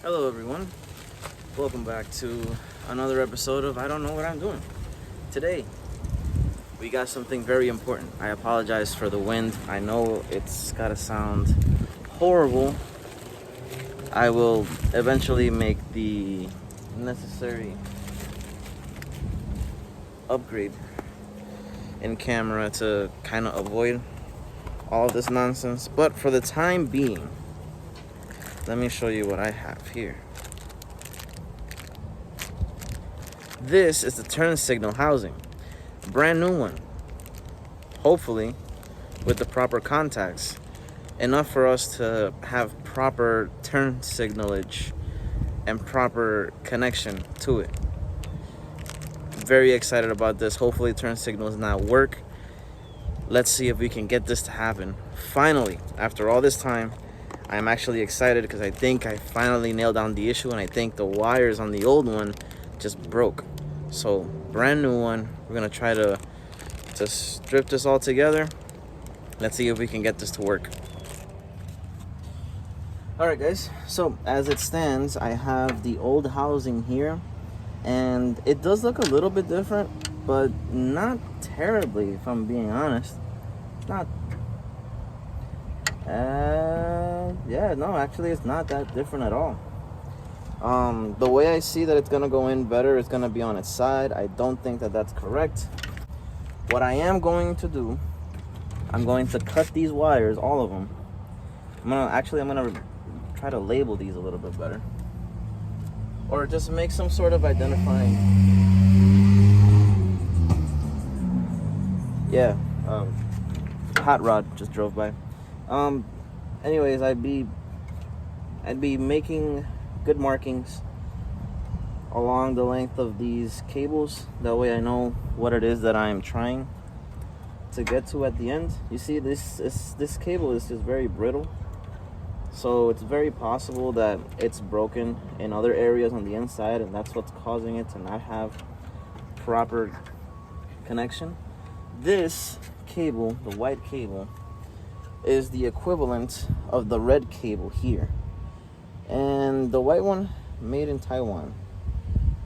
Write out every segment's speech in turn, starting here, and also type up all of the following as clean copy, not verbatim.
Hello everyone, welcome back to another episode of I Don't Know What I'm Doing. Today, we got something very important. I apologize for the wind. I know it's gotta sound horrible. I will eventually make the necessary upgrade in camera to kind of avoid all of this nonsense. But for the time being, let me show you what I have here. This is the turn signal housing. Brand new one. Hopefully, with the proper contacts. Enough for us to have proper turn signalage and proper connection to it. Very excited about this. Hopefully turn signals not work. Let's see if we can get this to happen. Finally, after all this time, I'm actually excited because I think I finally nailed down the issue, and I think the wires on the old one just broke. So brand new one. We're gonna try to strip this all together. Let's see if we can get this to work. All right guys, so as it stands, I have the old housing here, and it does look a little bit different, but not terribly, if I'm being honest. Not actually it's not that different at all. The way I see that it's gonna go in better is gonna be on its side. I don't think that that's correct. What I am going to do, I'm going to cut these wires, all of them. I'm gonna try to label these a little bit better, or just make some sort of identifying. Yeah, hot rod just drove by. Anyways, I'd be making good markings along the length of these cables. That way I know what it is that I'm trying to get to at the end. You see, this cable is just very brittle, so it's very possible that it's broken in other areas on the inside, and that's what's causing it to not have proper connection. This cable, the white cable, is the equivalent of the red cable here, and the white one made in Taiwan.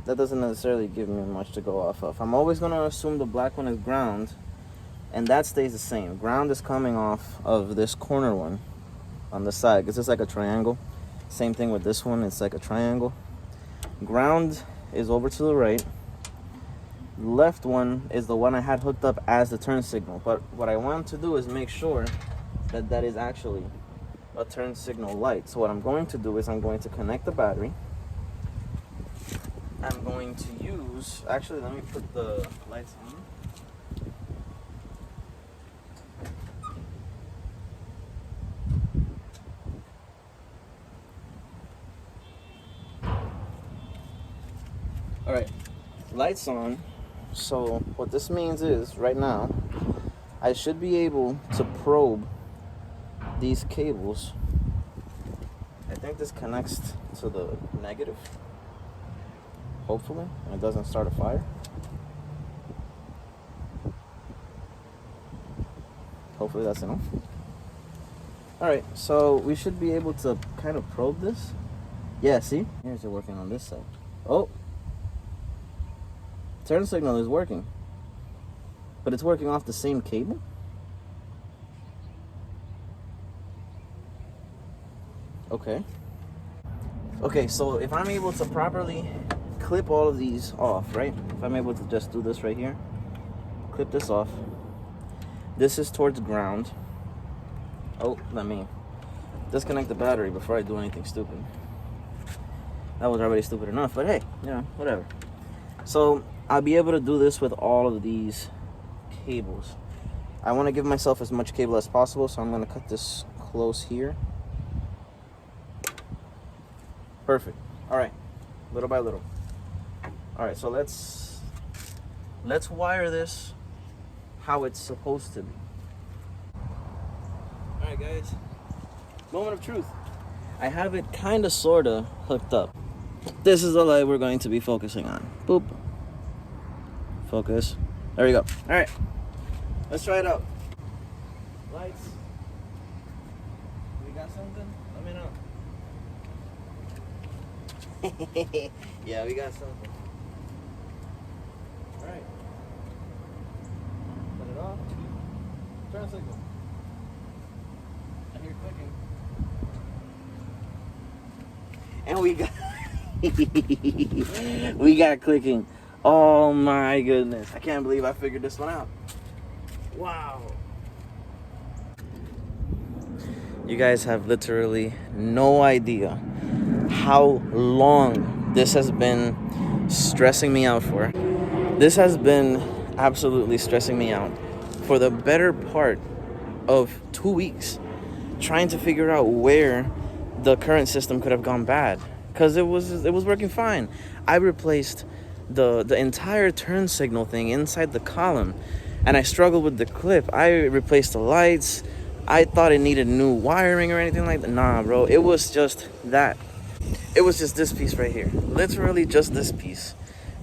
That doesn't necessarily give me much to go off of. I'm always going to assume the black one is ground, and that stays the same. Ground is coming off of this corner one on the side, because it's like a triangle. Same thing with this one, it's like a triangle. Ground is over to the right. The left one is the one I had hooked up as the turn signal, but what I want to do is make sure that that is actually a turn signal light. So what I'm going to do is I'm going to connect the battery. I'm going to use, actually let me put the lights on. All right, lights on. So what this means is right now I should be able to probe these cables. I think this connects to the negative, hopefully, and it doesn't start a fire. Hopefully that's enough. All right, so we should be able to kind of probe this. Yeah, see, here's it working on this side. Oh, turn signal is working, but it's working off the same cable. Okay, so if I'm able to properly clip all of these off, right? If I'm able to just do this right here, clip this off. This is towards ground. Oh, let me disconnect the battery before I do anything stupid. That was already stupid enough, but hey, whatever. So I'll be able to do this with all of these cables. I want to give myself as much cable as possible, so I'm going to cut this close here. Perfect. All right, little by little. All right, so let's wire this how it's supposed to be. All right, guys, moment of truth. I have it kind of, sort of hooked up. This is the light we're going to be focusing on. Boop. Focus. There you go. All right, let's try it out. Lights. We got something? Let me know. Yeah, we got something. All right. Put it off. Turn signal. I hear clicking. And we got we got clicking. Oh my goodness. I can't believe I figured this one out. Wow. You guys have literally no idea how long this has been stressing me out for. This has been absolutely stressing me out for the better part of 2 weeks, trying to figure out where the current system could have gone bad, because it was working fine. I replaced the entire turn signal thing inside the column, and I struggled with the clip. I replaced the lights. I thought it needed new wiring or anything like that. Nah, bro, it was just that. It was just this piece right here, literally just this piece.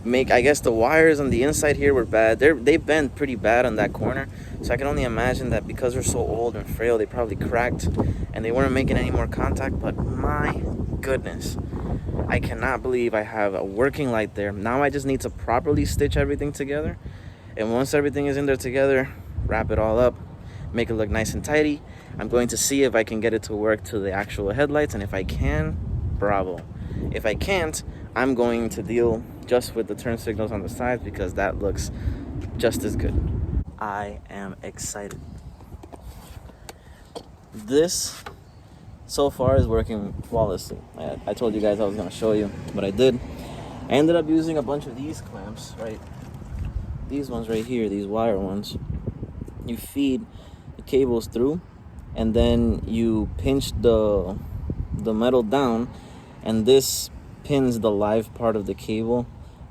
I guess the wires on the inside here were bad. They've been pretty bad on that corner, so I can only imagine that because they're so old and frail, they probably cracked and they weren't making any more contact. But my goodness, I cannot believe I have a working light there. Now I just need to properly stitch everything together, and once everything is in there together, wrap it all up, make it look nice and tidy. I'm going to see if I can get it to work to the actual headlights, and if I can, bravo. If I can't, I'm going to deal just with the turn signals on the sides, because that looks just as good. I am excited. This so far is working flawlessly. I told you guys I was going to show you, but I did. I ended up using a bunch of these clamps, right? These ones right here, these wire ones. You feed the cables through, and then you pinch the metal down, and this pins the live part of the cable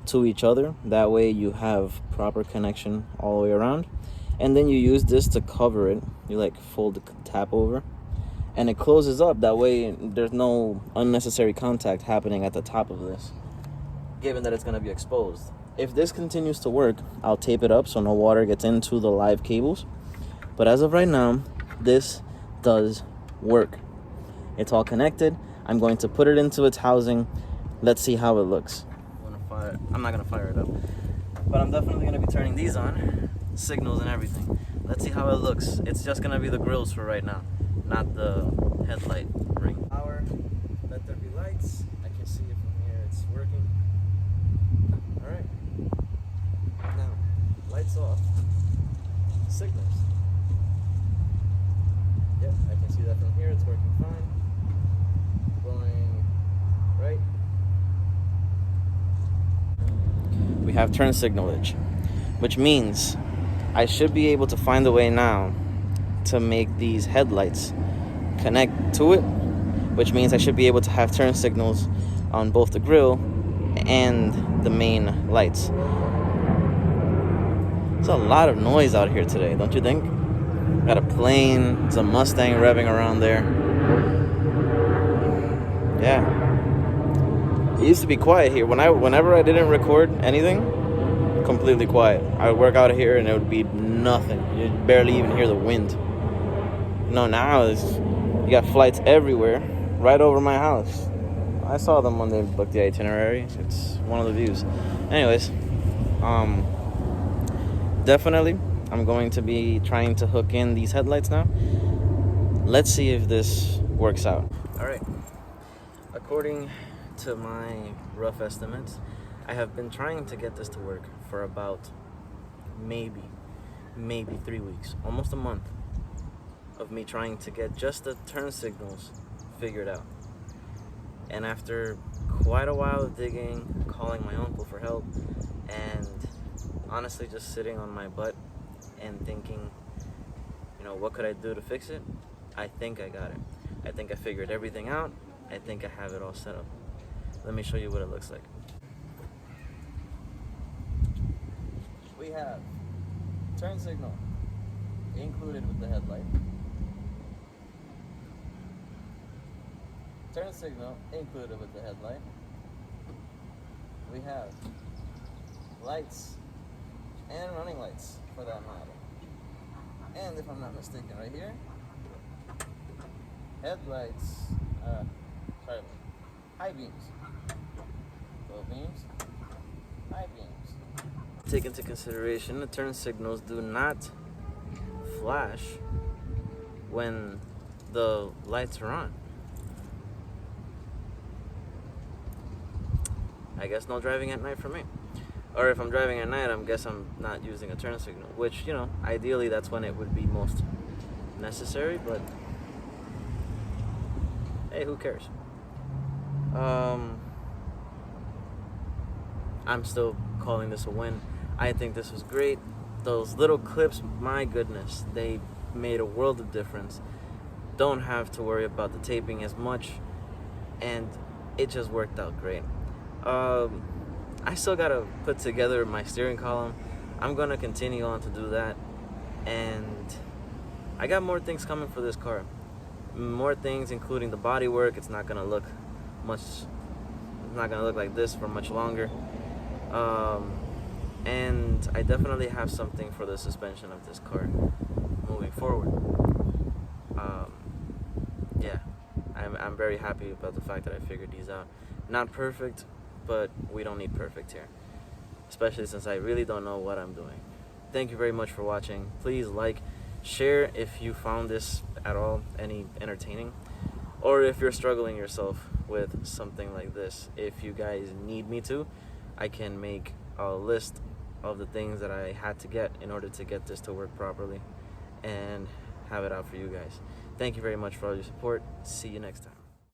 to each other. That way you have proper connection all the way around, and then you use this to cover it. You like fold the tap over, and it closes up. That way there's no unnecessary contact happening at the top of this, given that it's going to be exposed. If this continues to work, I'll tape it up so no water gets into the live cables. But as of right now, this does work. It's all connected. I'm going to put it into its housing. Let's see how it looks. I'm not gonna fire it up, but I'm definitely gonna be turning these on, signals and everything. Let's see how it looks. It's just gonna be the grills for right now, not the headlight ring. Power, let there be lights. I can see it from here, it's working. All right, now, lights off, signals. Yep, I can see that from here, it's working fine. Going right. We have turn signalage, which means I should be able to find a way now to make these headlights connect to it, which means I should be able to have turn signals on both the grill and the main lights. There's a lot of noise out here today, don't you think? Got a plane, there's a Mustang revving around there. Yeah. It used to be quiet here. Whenever I didn't record anything, completely quiet. I would work out here and it would be nothing. You'd barely even hear the wind. No, now you got flights everywhere, right over my house. I saw them when they booked the itinerary. It's one of the views. Anyways, definitely, I'm going to be trying to hook in these headlights now. Let's see if this works out. All right. According to my rough estimates, I have been trying to get this to work for about maybe 3 weeks, almost a month of me trying to get just the turn signals figured out. And after quite a while of digging, calling my uncle for help, and honestly just sitting on my butt and thinking, what could I do to fix it? I think I got it. I think I figured everything out. I think I have it all set up. Let me show you what it looks like. We have turn signal included with the headlight. Turn signal included with the headlight. We have lights and running lights for that model. And if I'm not mistaken, right here, headlights, high beams. Low beams, high beams. Take into consideration the turn signals do not flash when the lights are on. I guess no driving at night for me. Or if I'm driving at night, I guess I'm not using a turn signal, which, you know, ideally that's when it would be most necessary, but hey, who cares? I'm still calling this a win. I think this was great. Those little clips, my goodness, they made a world of difference. Don't have to worry about the taping as much, and it just worked out great. I still gotta put together my steering column. I'm gonna continue on to do that, and I got more things coming for this car. More things, including the body work. It's not gonna look like this for much longer. And I definitely have something for the suspension of this car moving forward. Yeah, I'm very happy about the fact that I figured these out. Not perfect, but we don't need perfect here, especially since I really don't know what I'm doing. Thank you very much for watching. Please like, share if you found this at all any entertaining, or if you're struggling yourself with something like this. If you guys need me to, I can make a list of the things that I had to get in order to get this to work properly and have it out for you guys. Thank you very much for all your support. See you next time.